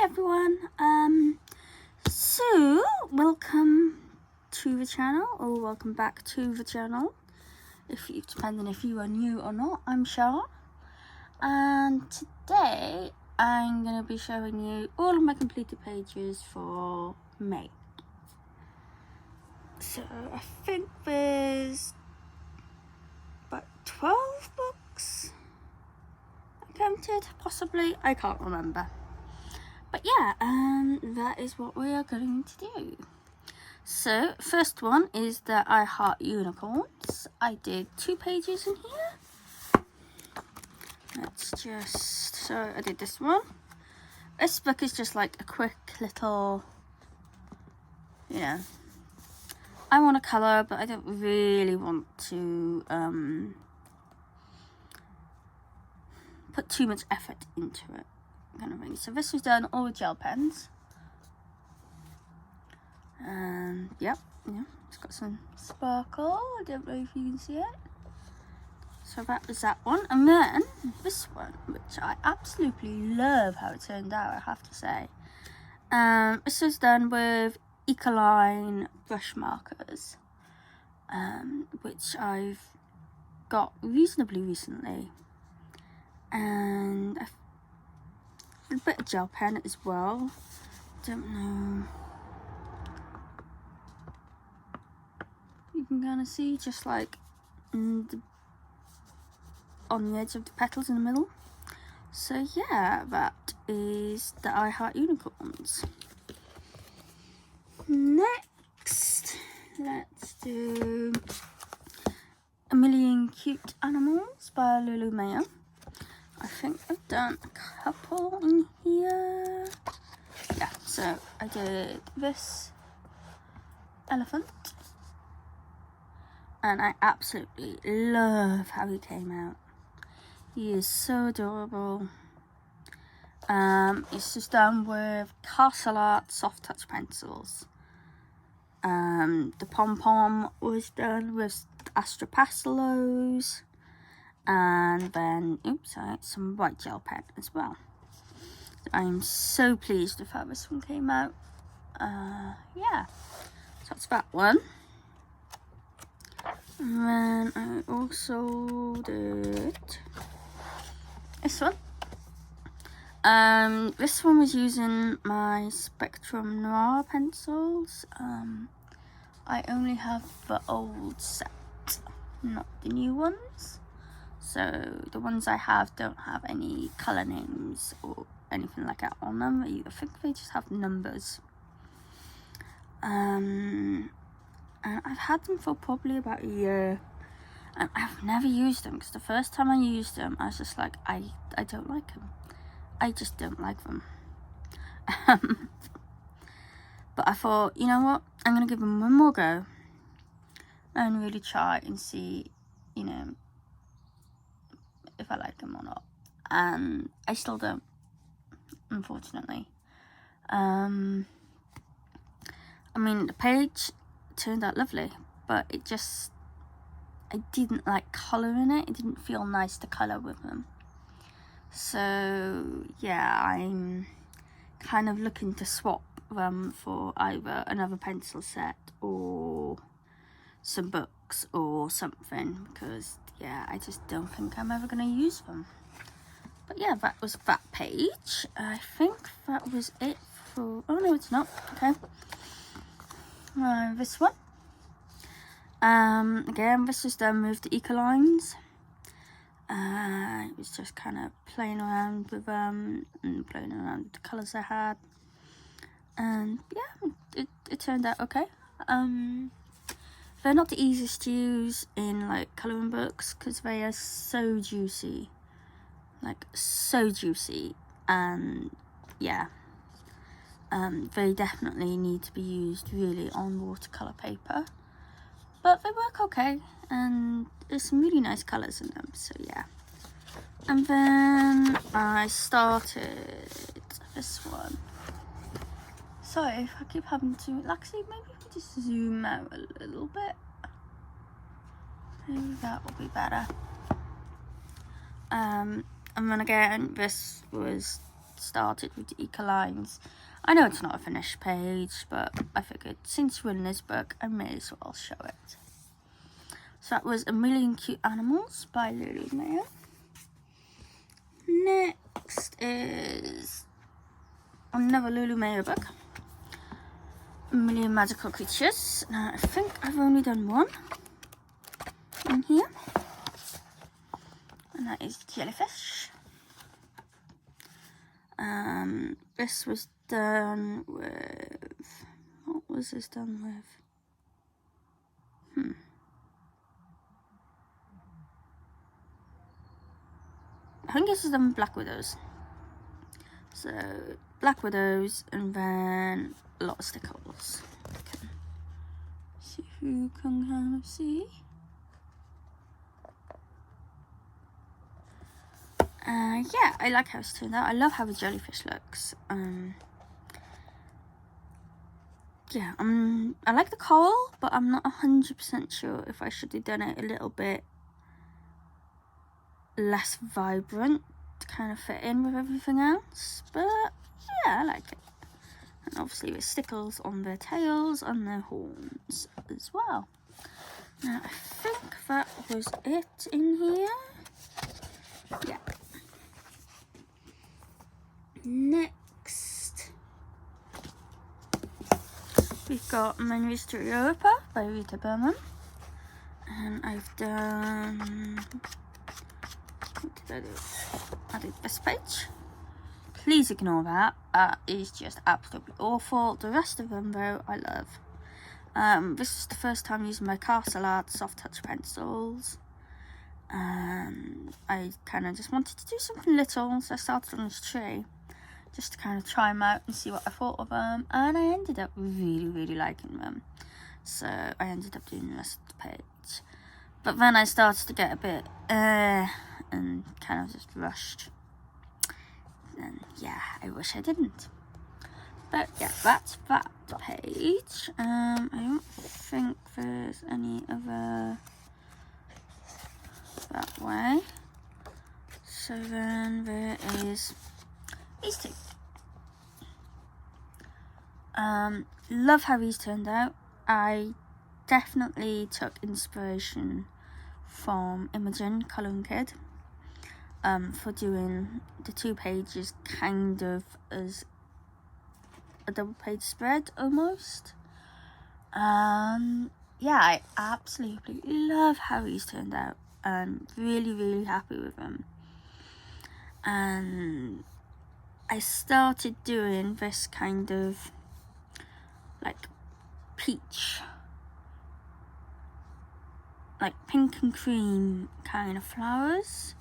everyone. So welcome to the channel, or welcome back to the channel, depending if you are new or not. I'm Shah, and today I'm going to be showing you all of my completed pages for May. So I think there's about 12 books I counted, possibly, I can't remember. But yeah, that is what we are going to do. So, first one is the I Heart Unicorns. I did 2 pages in here. So I did this one. This book is just like a quick little, I want to colour, but I don't really want to put too much effort into it, kind of thing. So this was done all with gel pens. And yeah, it's got some sparkle. I don't know if you can see it. So that was that one. And then this one, which I absolutely love how it turned out, I have to say. This was done with Ecoline brush markers, which I've got reasonably recently. And a bit of gel pen as well. Don't know. You can kind of see just like on the edge of the petals in the middle. So yeah, that is the I Heart Unicorns. Next, let's do A Million Cute Animals by Lulu Maya. I think I've done a couple in here. Yeah, so I did this elephant. And I absolutely love how he came out. He is so adorable. It's just done with Castle Art soft touch pencils. The pom-pom was done with Astra Pastelos. And then, some white gel pen as well. So I am so pleased with how this one came out. Yeah, so that's that one. And then I also did this one. This one was using my Spectrum Noir pencils. I only have the old set, not the new ones. So the ones I have don't have any colour names or anything like that on them. I think they just have numbers. And I've had them for probably about a year, and I've never used them because the first time I used them I was just like, I don't like them. I just don't like them. But I thought, you know what, I'm gonna give them one more go and really try and see, if I like them or not. And I still don't, unfortunately. I mean, the page turned out lovely, but I didn't like colouring it. It didn't feel nice to colour with them. So yeah, I'm kind of looking to swap them for either another pencil set or some books or something, because yeah, I just don't think I'm ever going to use them. But yeah, that was that page. I think that was it for... Oh no, it's not. Okay. This one. Again, this was done with the Ecolines. It was just kind of playing around with them and playing around with the colours I had. And yeah, it turned out okay. They're not the easiest to use in like colouring books because they are so juicy. Like so juicy, and yeah. They definitely need to be used really on watercolour paper. But they work okay, and there's some really nice colours in them, so yeah. And then I started this one. Sorry if I keep having to, actually maybe if we just zoom out a little bit. Maybe that will be better. And then again, this was started with the Ecolines. I know it's not a finished page, but I figured since we're in this book, I may as well show it. So that was A Million Cute Animals by Lulu Mayer. Next is another Lulu Mayer book, A Million Magical Creatures. Now I think I've only done one in here, and that is Jellyfish. This was done with, what was this done with? I think this is done with Black Widows. So Black Widows and then a lot of stickles. Okay. See if you can kind of see. Yeah, I like how it's turned out. I love how the jellyfish looks. Yeah, I like the coral, but I'm not 100% sure if I should have done it a little bit less vibrant to kind of fit in with everything else. But yeah, I like it. And obviously with stickles on their tails and their horns as well. Now I think that was it in here. Yeah. Next, we've got Meine, Reise, Durch, Europa by Rita Berman. And I've done, what did I do? I did this page. Please ignore that. That is just absolutely awful. The rest of them though, I love. This is the first time using my Castle Art soft touch pencils. And I kind of just wanted to do something little, so I started on this tree. Just to kind of try them out and see what I thought of them, and I ended up really liking them. So I ended up doing the rest of the page. But then I started to get a bit and kind of just rushed. And yeah, I wish I didn't. But yeah, that's that page. I don't think there's any other that way. So then there is these two. Love how these turned out. I definitely took inspiration from Imogen, Colouring Kid, for doing the 2 pages kind of as a double page spread almost. Yeah, I absolutely love how these turned out. I'm really happy with them. And I started doing this kind of like peach, like pink and cream kind of flowers,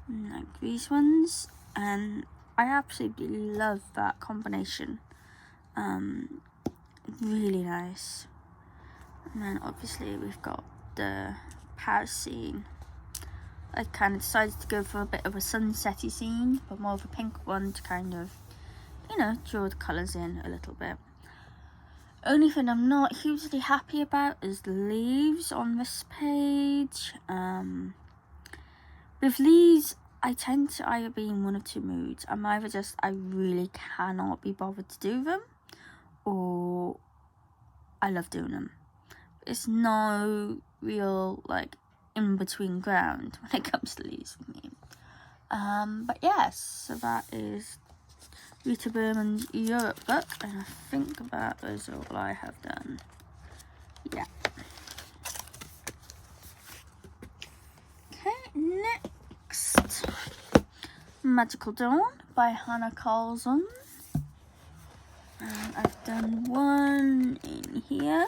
like these ones, and I absolutely love that combination. Really nice. And then obviously we've got the Paris scene. I kind of decided to go for a bit of a sunsetty scene, but more of a pink one to kind of, you know, draw the colours in a little bit. Only thing I'm not hugely happy about is the leaves on this page. With leaves, I tend to either be in one of 2 moods. I'm either just, I really cannot be bothered to do them, or I love doing them. It's no real, like, in-between ground when it comes to leaves with me. But yes, so that is Rita Berman's Europe book, and I think that is all I have done. Yeah. Okay, next, Magical Dawn by Hannah Carlson. And I've done one in here.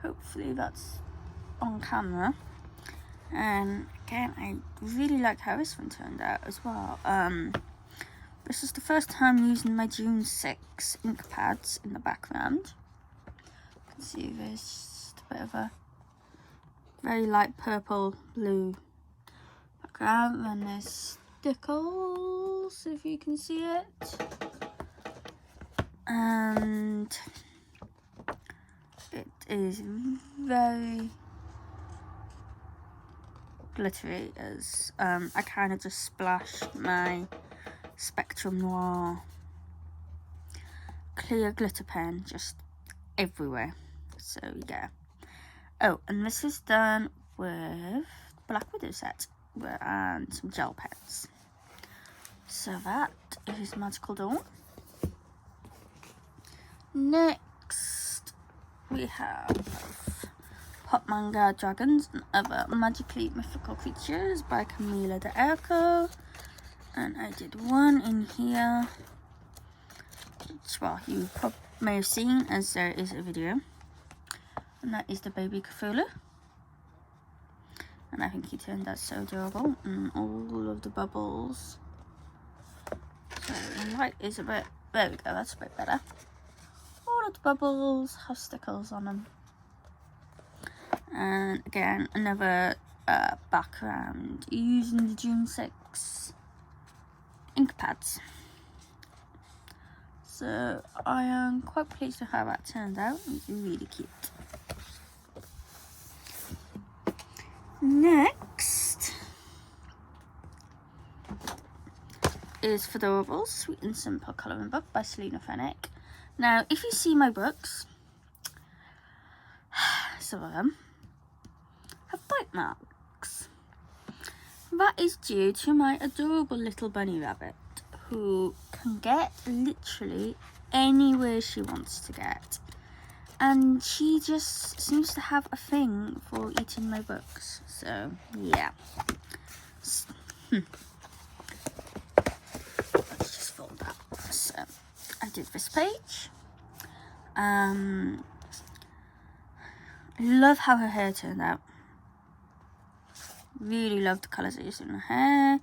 Hopefully that's on camera. And again, I really like how this one turned out as well. This is the first time using my June 6 ink pads in the background. You can see there's a bit of a very light purple blue background, and there's stickles, if you can see it. And it is very glittery as I kind of just splashed my Spectrum Noir clear glitter pen just everywhere. So yeah. Oh, and this is done with Black Widow set and some gel pens. So that is Magical Dawn. Next we have Manga Dragons and Other Magically Mythical Creatures by Camila de Erco. And I did one in here, which, well, you may have seen as there is a video. And that is the baby Cthulhu. And I think he turned out so adorable. And all of the bubbles. So the light is a bit, there we go, that's a bit better. All of the bubbles have stickers on them. And again, another background using the June 6 ink pads. So I am quite pleased with how that turned out. It's really cute. Next is Photographic, Sweet and Simple Colouring Book by Selena Fennick. Now, if you see my books, some of them have bite marks. That is due to my adorable little bunny rabbit, who can get literally anywhere she wants to get. And she just seems to have a thing for eating my books. So, yeah. Let's just fold that. So, I did this page. Love how her hair turned out. Really love the colours I used in her hair.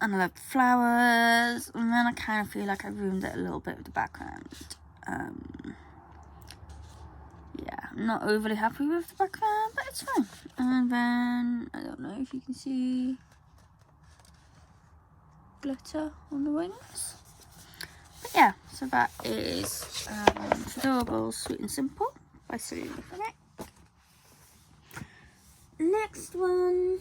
And I love the flowers. And then I kind of feel like I ruined it a little bit with the background. Yeah, I'm not overly happy with the background, but it's fine. And then, I don't know if you can see glitter on the wings. But yeah, so that is Adorable, Sweet and Simple by Selena Fennick. Next one,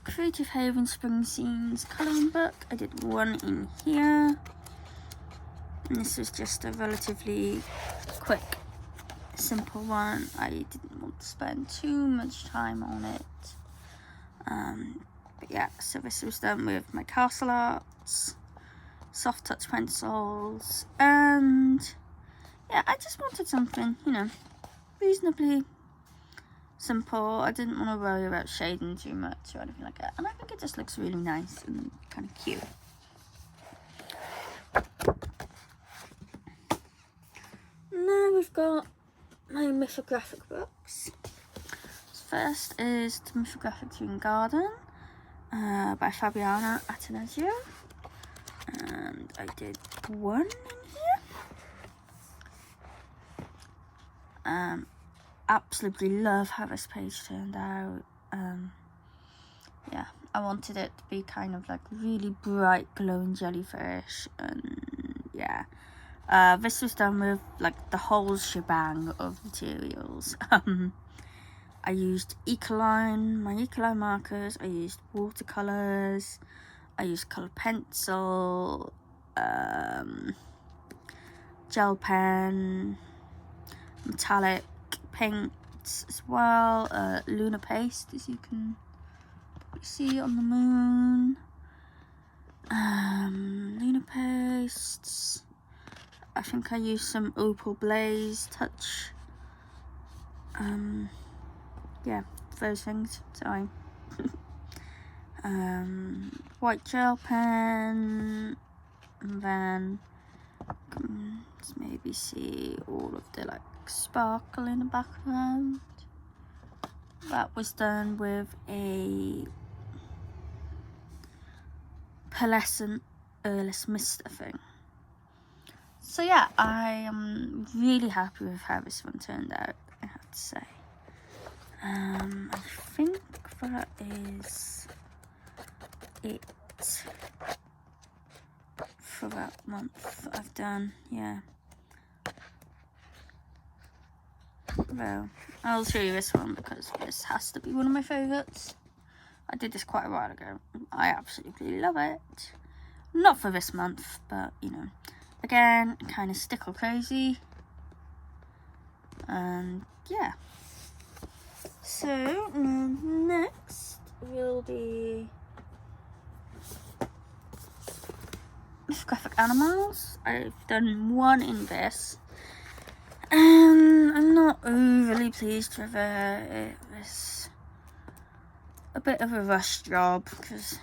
Creative Haven Spring Scenes Colouring Book. I did one in here. And this was just a relatively quick, simple one. I didn't want to spend too much time on it. But yeah, so this was done with my Castle Arts, soft touch pencils, and yeah, I just wanted something, you know, reasonably simple. I didn't want to worry about shading too much or anything like that. And I think it just looks really nice and kind of cute. Now we've got my mythographic books. First is the Mythographic Green Garden by Fabiana Atanasio. And I did one in here. Absolutely love how this page turned out. Yeah, I wanted it to be kind of like really bright glowing jellyfish, and yeah. This was done with like the whole shebang of materials. I used my Ecoline markers, I used watercolours, I used coloured pencil, gel pen, metallic paints as well, lunar paste, as you can see on the moon, lunar pastes. I think I used some Opal Blaze Touch. Yeah, those things. Sorry. White gel pen, and then let's maybe see all of the like sparkle in the background. That was done with a pearlescent Earless Mister thing. So yeah, I am really happy with how this one turned out, I have to say. I think that is it for that month I've done, yeah. Well, I'll show you this one because this has to be one of my favourites. I did this quite a while ago. I absolutely love it. Not for this month, but you know, again, kind of stickle crazy. And yeah. So next will be Photographic animals. I've done one in this, and I'm not overly pleased with it. It was a bit of a rush job because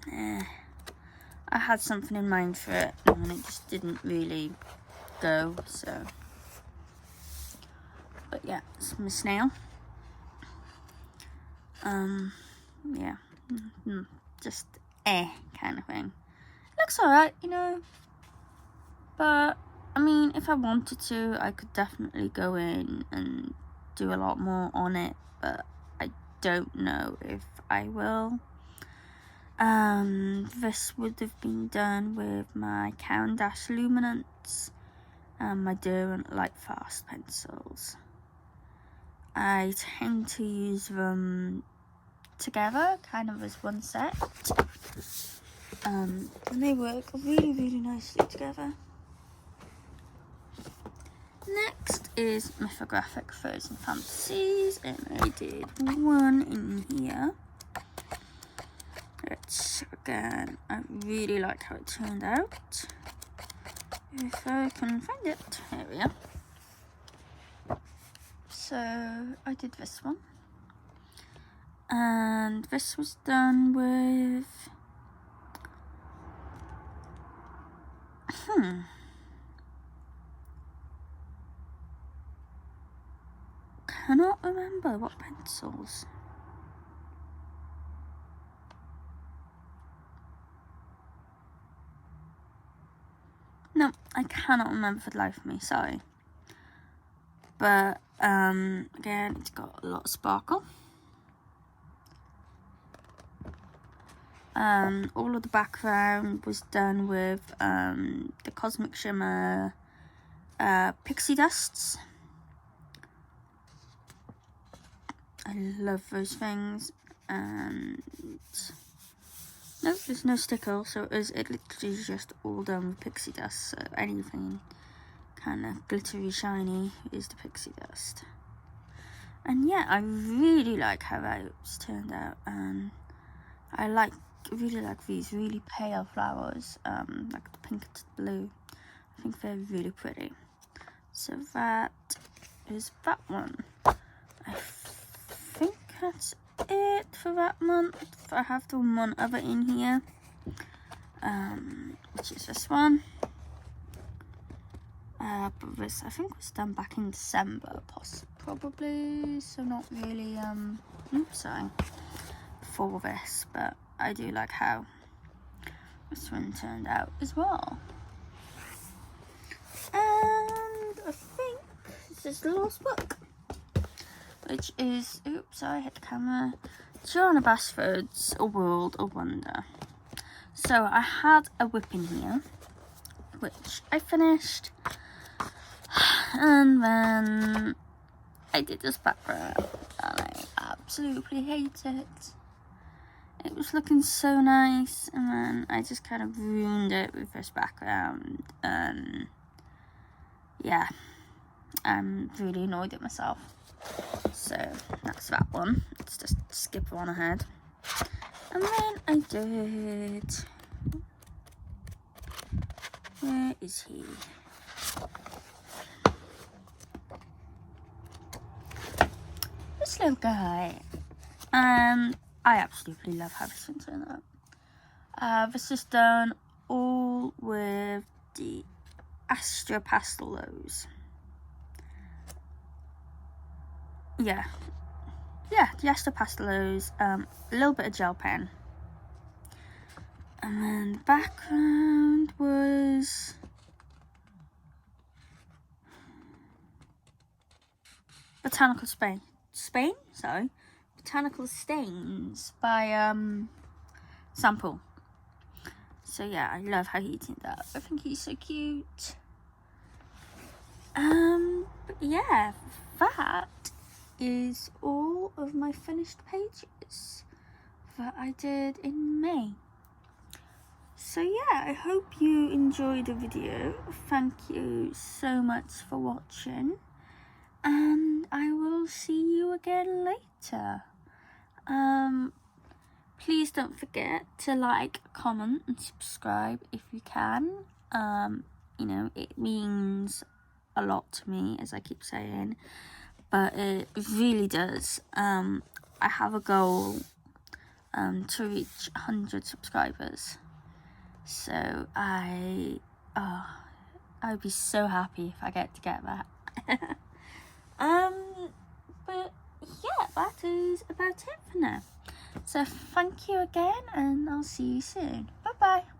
I had something in mind for it and it just didn't really go. So, but yeah, it's my snail. Yeah, just kind of thing. Looks alright, you know, but I mean, if I wanted to, I could definitely go in and do a lot more on it, but I don't know if I will. This would have been done with my Caran d'Ache Luminance and my Derwent Light Fast pencils. I tend to use them together, kind of as one set, and they work really, really nicely together. Next is Photographic Frozen Fantasies, and I did one in here. Which, again, I really like how it turned out. If I can find it, here we are. So, I did this one. And this was done with... Cannot remember what pencils. No, I cannot remember for the life of me, sorry. But, again, it's got a lot of sparkle. All of the background was done with the Cosmic Shimmer pixie dusts. I love those things. And no, there's no sticker, so it literally is just all done with pixie dust. So anything kind of glittery, shiny is the pixie dust. And yeah, I really like how it's turned out, and I really like these really pale flowers, like the pink to blue. I think they're really pretty. So that is that one. I think that's it for that month. I have done one other in here, which is this one. But this I think was done back in December, probably. So not really. Sorry, for this, but I do like how this one turned out as well. And I think this is the last book, which is, oops, I hit the camera, Joanna Basford's A World of Wonder. So I had a whip in here, which I finished, and then I did this background, and I absolutely hate it. It was looking so nice, and then I just kind of ruined it with this background, and yeah, I'm really annoyed at myself. So that's that one. Let's just skip on ahead. And then I did... Where is he? This little guy. I absolutely love how this one turned out. This is done all with the Astra Pastelos. Yeah, the Astra Pastelos, a little bit of gel pen. And then the background was Botanical Botanical Stains by Sample. So yeah, I love how he turned out. I think he's so cute. But yeah, that is all of my finished pages that I did in May. So yeah, I hope you enjoyed the video. Thank you so much for watching, and I will see you again later. Please don't forget to like, comment and subscribe if you can. You know, it means a lot to me, as I keep saying, but it really does. I have a goal to reach 100 subscribers, so I'd be so happy if I get that. But yeah, that is about it for now. So thank you again, and I'll see you soon. Bye bye.